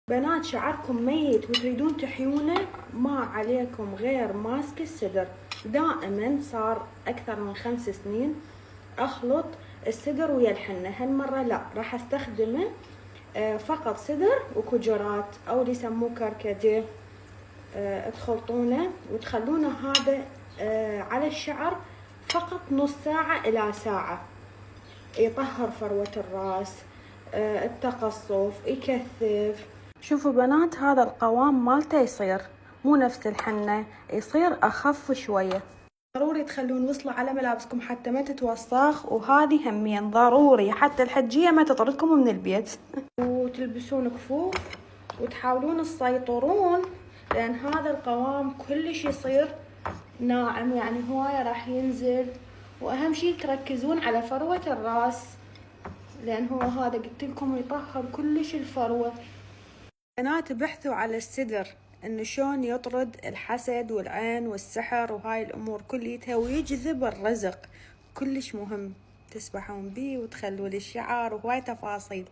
بنات شعركم ميت وتريدون تحيونه، ما عليكم غير ماسك السدر. دائما صار اكثر من 5 سنين اخلط السدر ويا الحنة. هالمرة لا، راح استخدمه فقط سدر وكجرات او اللي يسموه كركديه. تخلطونه وتخلونه هذا على الشعر فقط نص ساعة الى ساعة. يطهر فروة الراس، التقصف، يكثف. شوفوا بنات، هذا القوام مالته يصير مو نفس الحنة، يصير أخف شوية. ضروري تخلون وصلة على ملابسكم حتى ما تتوسخ، وهذه همين ضروري حتى الحجية ما تطردكم من البيت. وتلبسون كفوف وتحاولون تسيطرون، لأن هذا القوام كلش يصير ناعم، يعني هواية راح ينزل. وأهم شي تركزون على فروة الراس، لأن هو هذا قلت لكم يطهر كلش الفروة. بنات بحثوا على السدر انه شلون يطرد الحسد والعين والسحر وهاي الامور كليتها، ويجذب الرزق. كلش مهم تسبحون بيه وتخلون الشعر وهواي تفاصيل.